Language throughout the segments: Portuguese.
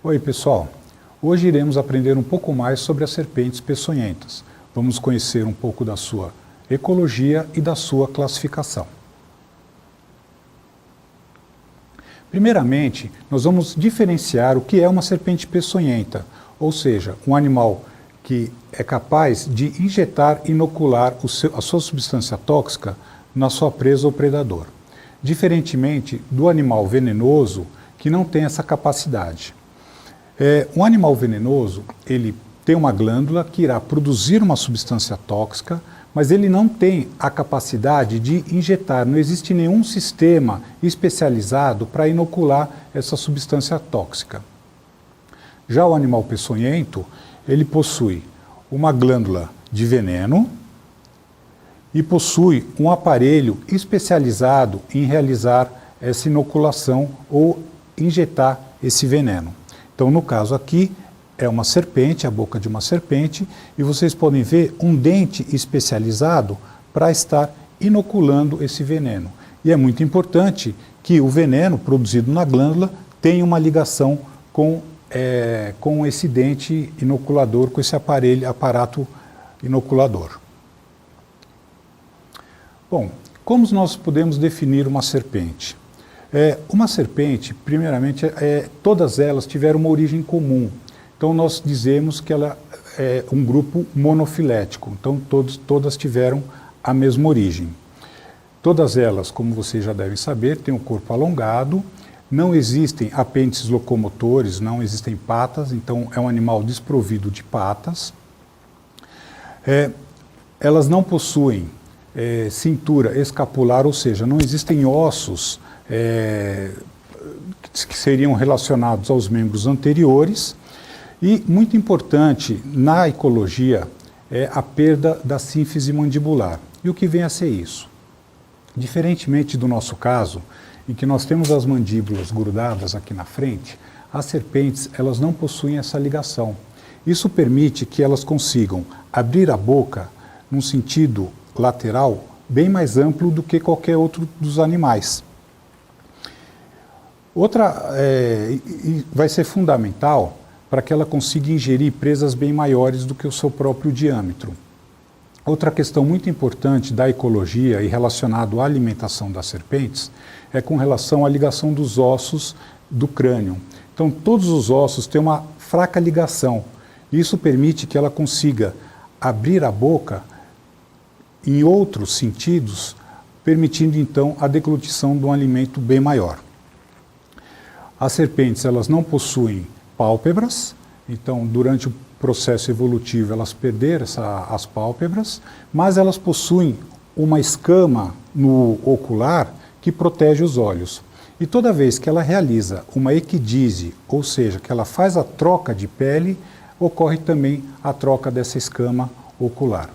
Oi pessoal, hoje iremos aprender um pouco mais sobre as serpentes peçonhentas. Vamos conhecer um pouco da sua ecologia e da sua classificação. Primeiramente, nós vamos diferenciar o que é uma serpente peçonhenta, ou seja, um animal que é capaz de injetar e inocular a sua substância tóxica na sua presa ou predador, diferentemente do animal venenoso que não tem essa capacidade. Um animal venenoso, ele tem uma glândula que irá produzir uma substância tóxica, mas ele não tem a capacidade de injetar, não existe nenhum sistema especializado para inocular essa substância tóxica. Já o animal peçonhento, ele possui uma glândula de veneno e possui um aparelho especializado em realizar essa inoculação ou injetar esse veneno. Então, no caso aqui, é uma serpente, a boca de uma serpente, e vocês podem ver um dente especializado para estar inoculando esse veneno. E é muito importante que o veneno produzido na glândula tenha uma ligação com esse dente inoculador, com esse aparato inoculador. Bom, como nós podemos definir uma serpente? Uma serpente, primeiramente, todas elas tiveram uma origem comum. Então, nós dizemos que ela é um grupo monofilético. Então, todas tiveram a mesma origem. Todas elas, como vocês já devem saber, têm um corpo alongado, não existem apêndices locomotores, não existem patas, então é um animal desprovido de patas. Elas não possuem cintura escapular, ou seja, não existem ossos que seriam relacionados aos membros anteriores. E, muito importante, na ecologia, é a perda da sínfise mandibular. E o que vem a ser isso? Diferentemente do nosso caso, em que nós temos as mandíbulas grudadas aqui na frente, as serpentes elas não possuem essa ligação. Isso permite que elas consigam abrir a boca num sentido lateral bem mais amplo do que qualquer outro dos animais. Vai ser fundamental para que ela consiga ingerir presas bem maiores do que o seu próprio diâmetro. Outra questão muito importante da ecologia e relacionado à alimentação das serpentes é com relação à ligação dos ossos do crânio. Então, todos os ossos têm uma fraca ligação. Isso permite que ela consiga abrir a boca em outros sentidos, permitindo então a deglutição de um alimento bem maior. As serpentes elas não possuem pálpebras, então durante o processo evolutivo elas perderam as pálpebras, mas elas possuem uma escama no ocular que protege os olhos. E toda vez que ela realiza uma equidise, ou seja, que ela faz a troca de pele, ocorre também a troca dessa escama ocular.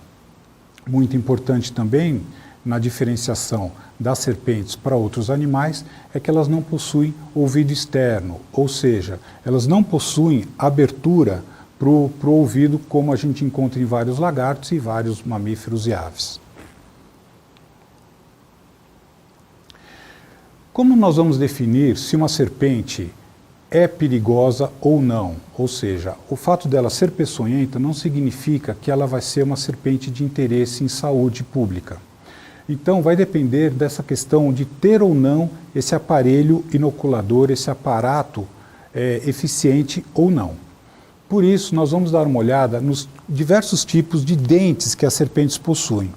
Muito importante também na diferenciação das serpentes para outros animais é que elas não possuem ouvido externo, ou seja, elas não possuem abertura para o ouvido como a gente encontra em vários lagartos e vários mamíferos e aves. Como nós vamos definir se uma serpente é perigosa ou não? Ou seja, o fato dela ser peçonhenta não significa que ela vai ser uma serpente de interesse em saúde pública. Então, vai depender dessa questão de ter ou não esse aparelho inoculador, esse aparato eficiente ou não. Por isso, nós vamos dar uma olhada nos diversos tipos de dentes que as serpentes possuem.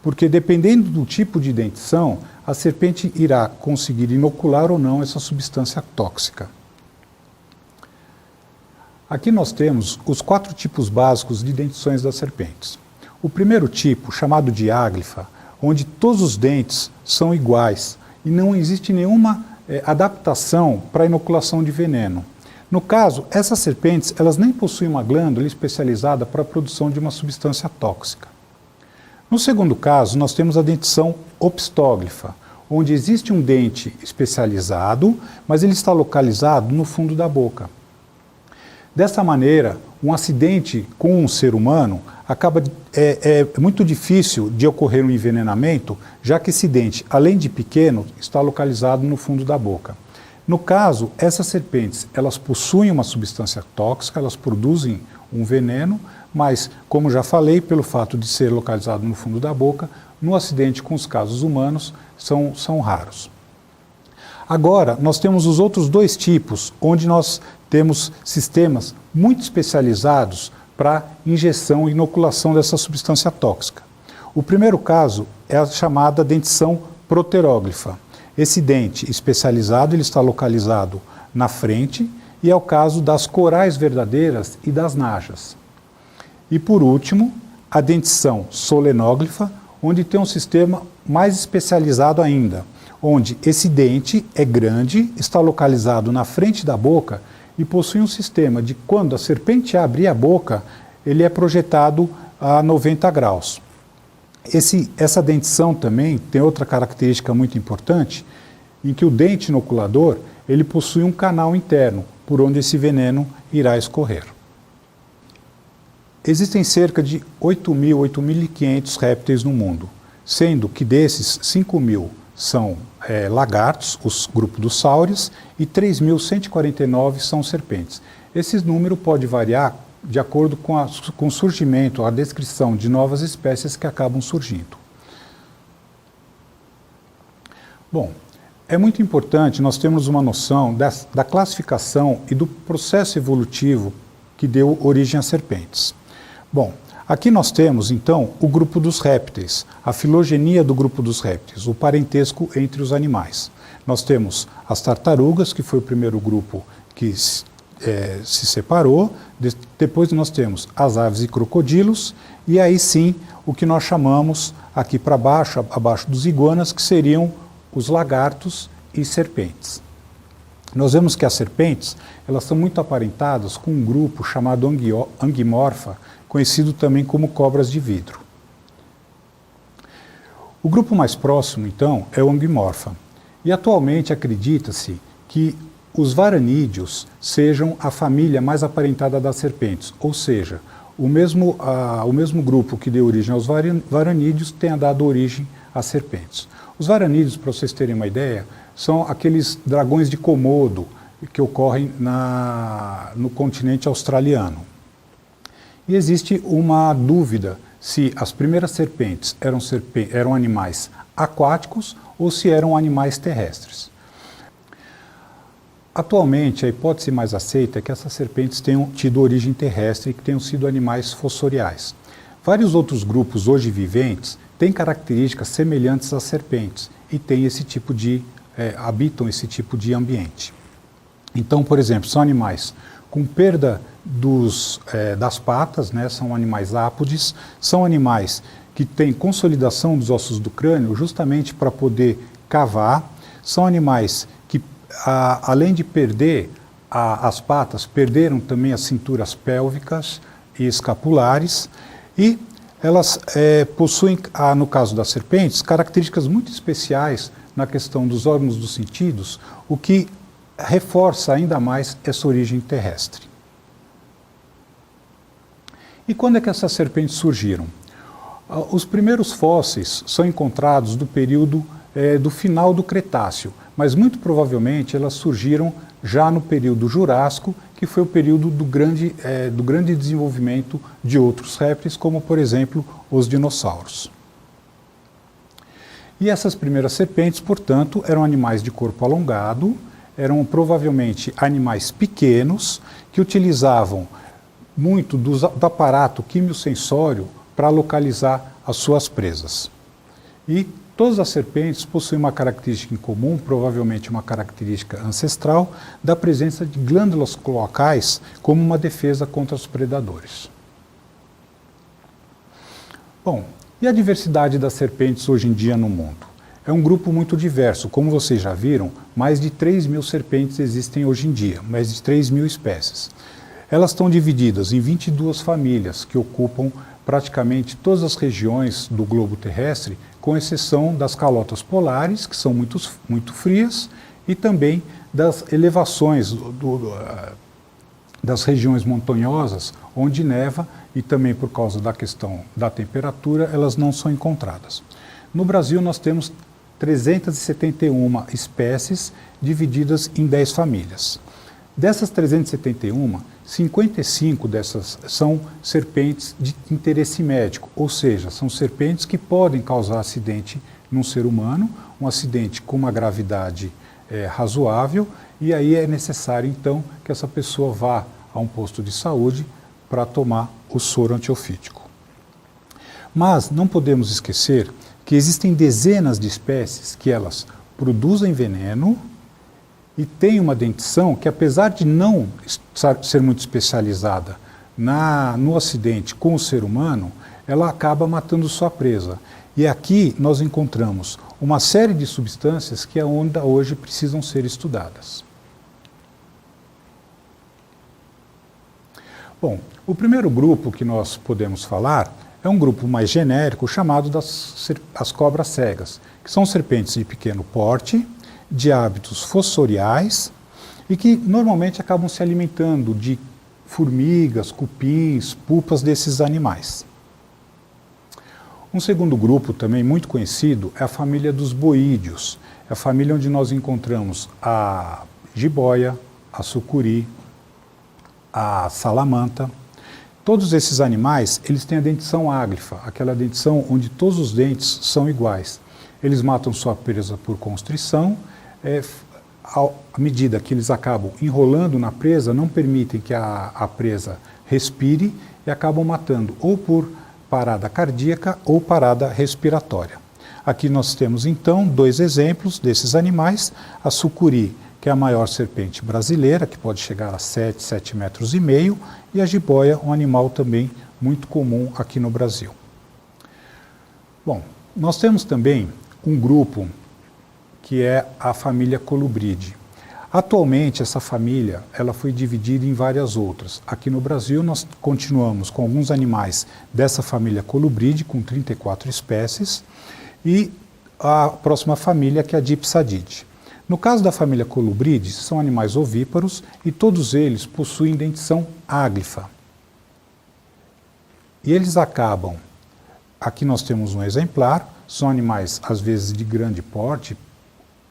Porque, dependendo do tipo de dentição, a serpente irá conseguir inocular ou não essa substância tóxica. Aqui nós temos os 4 tipos básicos de dentições das serpentes. O primeiro tipo, chamado de áglifa, onde todos os dentes são iguais e não existe nenhuma adaptação para a inoculação de veneno. No caso, essas serpentes elas nem possuem uma glândula especializada para a produção de uma substância tóxica. No segundo caso, nós temos a dentição opistóglifa, onde existe um dente especializado, mas ele está localizado no fundo da boca. Dessa maneira, um acidente com um ser humano é muito difícil de ocorrer um envenenamento, já que esse dente, além de pequeno, está localizado no fundo da boca. No caso, essas serpentes, elas possuem uma substância tóxica, elas produzem um veneno, mas, como já falei, pelo fato de ser localizado no fundo da boca, no acidente com os casos humanos, são raros. Agora, nós temos os outros dois tipos, onde nós temos sistemas muito especializados para injeção e inoculação dessa substância tóxica. O primeiro caso é a chamada dentição proteróglifa. Esse dente especializado ele está localizado na frente e é o caso das corais verdadeiras e das najas. E por último, a dentição solenóglifa, onde tem um sistema mais especializado ainda, onde esse dente é grande, está localizado na frente da boca e possui um sistema de quando a serpente abre a boca, ele é projetado a 90 graus. Essa dentição também tem outra característica muito importante, em que o dente inoculador ele possui um canal interno, por onde esse veneno irá escorrer. Existem cerca de 8.000, 8.500 répteis no mundo, sendo que desses 5.000 são lagartos, os grupos dos sáureos, e 3.149 são serpentes. Esse número pode variar de acordo com o surgimento, a descrição de novas espécies que acabam surgindo. Bom, é muito importante nós termos uma noção da classificação e do processo evolutivo que deu origem às serpentes. Bom, aqui nós temos, então, o grupo dos répteis, a filogenia do grupo dos répteis, o parentesco entre os animais. Nós temos as tartarugas, que foi o primeiro grupo que se separou, depois nós temos as aves e crocodilos, e aí sim o que nós chamamos aqui para baixo, abaixo dos iguanas, que seriam os lagartos e serpentes. Nós vemos que as serpentes, elas são muito aparentadas com um grupo chamado Anguimorpha, conhecido também como cobras de vidro. O grupo mais próximo, então, é o Anguimorpha, e atualmente acredita-se que os varanídeos sejam a família mais aparentada das serpentes, ou seja, o mesmo grupo que deu origem aos varanídeos tenha dado origem às serpentes. Os varanídeos, para vocês terem uma ideia, são aqueles dragões de Komodo que ocorrem no continente australiano. E existe uma dúvida se as primeiras serpentes eram animais aquáticos ou se eram animais terrestres. Atualmente, a hipótese mais aceita é que essas serpentes tenham tido origem terrestre e que tenham sido animais fossoriais. Vários outros grupos hoje viventes têm características semelhantes às serpentes e habitam esse tipo de ambiente. Então, por exemplo, são animais com perda das patas, né, são animais ápodes, são animais que têm consolidação dos ossos do crânio justamente para poder cavar, são animais que, além de perder as patas, perderam também as cinturas pélvicas e escapulares, e elas possuem, no caso das serpentes, características muito especiais na questão dos órgãos dos sentidos, o que reforça ainda mais essa origem terrestre. E quando é que essas serpentes surgiram? Os primeiros fósseis são encontrados do período do final do Cretáceo, mas muito provavelmente elas surgiram já no período Jurássico, que foi o período do grande desenvolvimento de outros répteis, como por exemplo os dinossauros. E essas primeiras serpentes, portanto, eram animais de corpo alongado, eram provavelmente animais pequenos que utilizavam muito do aparato quimiosensório para localizar as suas presas. E todas as serpentes possuem uma característica em comum, provavelmente uma característica ancestral, da presença de glândulas cloacais como uma defesa contra os predadores. Bom, e a diversidade das serpentes hoje em dia no mundo? É um grupo muito diverso. Como vocês já viram, mais de 3.000 serpentes existem hoje em dia, mais de 3.000 espécies. Elas estão divididas em 22 famílias que ocupam praticamente todas as regiões do globo terrestre, com exceção das calotas polares, que são muito frias, e também das elevações das regiões montanhosas, onde neva, e também por causa da questão da temperatura, elas não são encontradas. No Brasil, nós temos 371 espécies divididas em 10 famílias. Dessas 371, 55 dessas são serpentes de interesse médico, ou seja, são serpentes que podem causar acidente num ser humano, um acidente com uma gravidade razoável, e aí é necessário então que essa pessoa vá a um posto de saúde para tomar o soro antiofídico. Mas não podemos esquecer que existem dezenas de espécies que elas produzem veneno e tem uma dentição que, apesar de não ser muito especializada no acidente com o ser humano, ela acaba matando sua presa. E aqui nós encontramos uma série de substâncias que ainda hoje precisam ser estudadas. Bom, o primeiro grupo que nós podemos falar é um grupo mais genérico chamado das cobras cegas, que são serpentes de pequeno porte, de hábitos fossoriais e que normalmente acabam se alimentando de formigas, cupins, pupas desses animais. Um segundo grupo também muito conhecido é a família dos boídeos, é a família onde nós encontramos a jiboia, a sucuri, a salamanta. Todos esses animais, eles têm a dentição áglifa, aquela dentição onde todos os dentes são iguais. Eles matam sua presa por constrição, à medida que eles acabam enrolando na presa, não permitem que a presa respire e acabam matando ou por parada cardíaca ou parada respiratória. Aqui nós temos então 2 exemplos desses animais, a sucuri, que é a maior serpente brasileira, que pode chegar a 7,5 metros, e a jiboia, um animal também muito comum aqui no Brasil. Bom, nós temos também um grupo que é a família Colubride. Atualmente, essa família ela foi dividida em várias outras. Aqui no Brasil, nós continuamos com alguns animais dessa família Colubride, com 34 espécies, e a próxima família, que é a Dipsadidae. No caso da família Colubride, são animais ovíparos e todos eles possuem dentição áglifa. E eles acabam, aqui nós temos um exemplar, são animais às vezes de grande porte,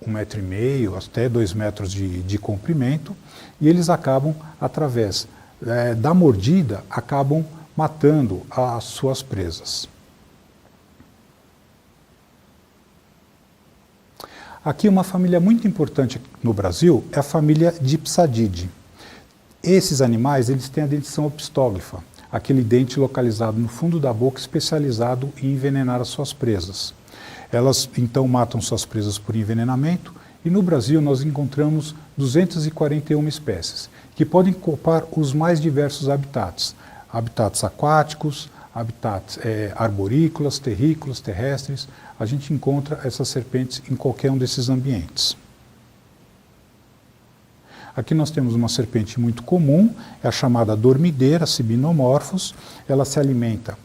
1,5 metro até 2 metros de comprimento, e eles acabam, através da mordida, acabam matando as suas presas. Aqui uma família muito importante no Brasil é a família Dipsadidae. Esses animais eles têm a dentição opistóglifa, aquele dente localizado no fundo da boca especializado em envenenar as suas presas. Elas então matam suas presas por envenenamento e no Brasil nós encontramos 241 espécies, que podem ocupar os mais diversos habitats. Habitats aquáticos, habitats arborícolas, terrícolas, terrestres. A gente encontra essas serpentes em qualquer um desses ambientes. Aqui nós temos uma serpente muito comum, é a chamada dormideira, Cibinomorphos. Ela se alimenta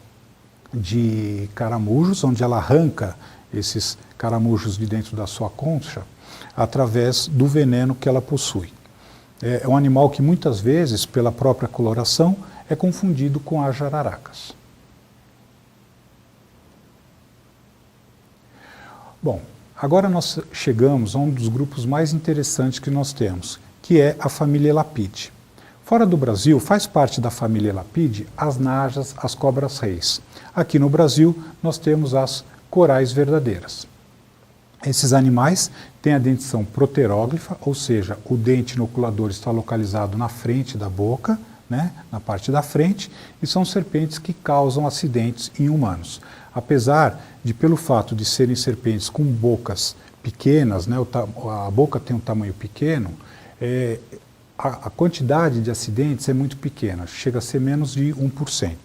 de caramujos, onde ela arranca esses caramujos de dentro da sua concha através do veneno que ela possui. É um animal que muitas vezes, pela própria coloração, é confundido com as jararacas. Bom, agora nós chegamos a um dos grupos mais interessantes que nós temos, que é a família Elapidae. Fora do Brasil, faz parte da família Elapidae as najas, as cobras-reis. Aqui no Brasil, nós temos as corais verdadeiras. Esses animais têm a dentição proteróglifa, ou seja, o dente inoculador está localizado na frente da boca, na parte da frente, e são serpentes que causam acidentes em humanos. Apesar de, pelo fato de serem serpentes com bocas pequenas, a boca tem um tamanho pequeno, a quantidade de acidentes é muito pequena, chega a ser menos de 1%.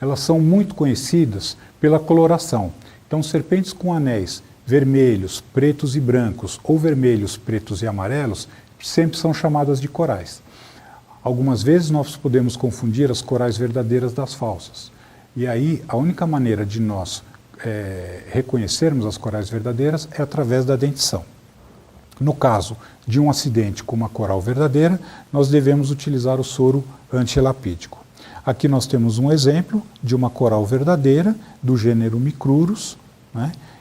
Elas são muito conhecidas pela coloração. Então, serpentes com anéis vermelhos, pretos e brancos, ou vermelhos, pretos e amarelos, sempre são chamadas de corais. Algumas vezes nós podemos confundir as corais verdadeiras das falsas. E aí, a única maneira de nós reconhecermos as corais verdadeiras é através da dentição. No caso de um acidente com uma coral verdadeira, nós devemos utilizar o soro antielapídico. Aqui nós temos um exemplo de uma coral verdadeira, do gênero Micrurus,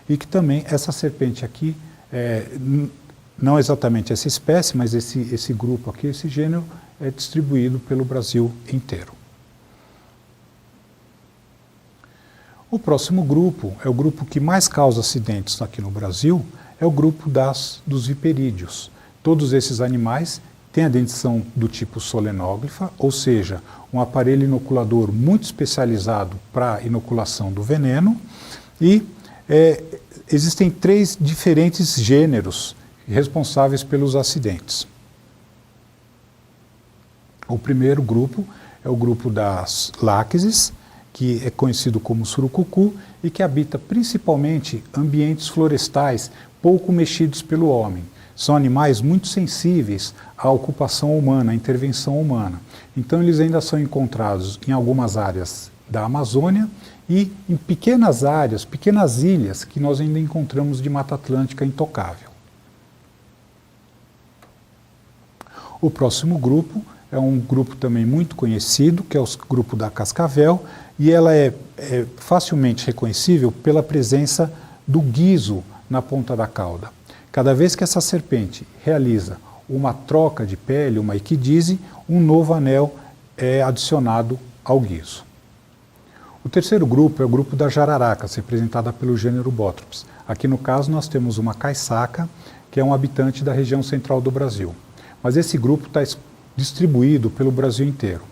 e que também essa serpente aqui, não exatamente essa espécie, mas esse grupo aqui, esse gênero, é distribuído pelo Brasil inteiro. O próximo grupo é o grupo que mais causa acidentes aqui no Brasil, é o grupo dos viperídeos. Todos esses animais têm a dentição do tipo solenóglifa, ou seja, um aparelho inoculador muito especializado para a inoculação do veneno, e existem 3 diferentes gêneros responsáveis pelos acidentes. O primeiro grupo é o grupo das láqueses, que é conhecido como surucucu e que habita principalmente ambientes florestais pouco mexidos pelo homem. São animais muito sensíveis à ocupação humana, à intervenção humana. Então eles ainda são encontrados em algumas áreas da Amazônia e em pequenas áreas, pequenas ilhas que nós ainda encontramos de Mata Atlântica intocável. O próximo grupo é um grupo também muito conhecido, que é o grupo da cascavel, e ela é facilmente reconhecível pela presença do guizo na ponta da cauda. Cada vez que essa serpente realiza uma troca de pele, uma equidise, um novo anel é adicionado ao guizo. O terceiro grupo é o grupo das jararacas, representada pelo gênero Botrops. Aqui no caso nós temos uma caiçaca, que é um habitante da região central do Brasil. Mas esse grupo está distribuído pelo Brasil inteiro.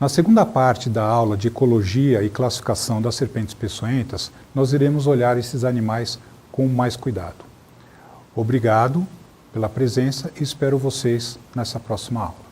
Na segunda parte da aula de ecologia e classificação das serpentes peçonhentas, nós iremos olhar esses animais com mais cuidado. Obrigado pela presença e espero vocês nessa próxima aula.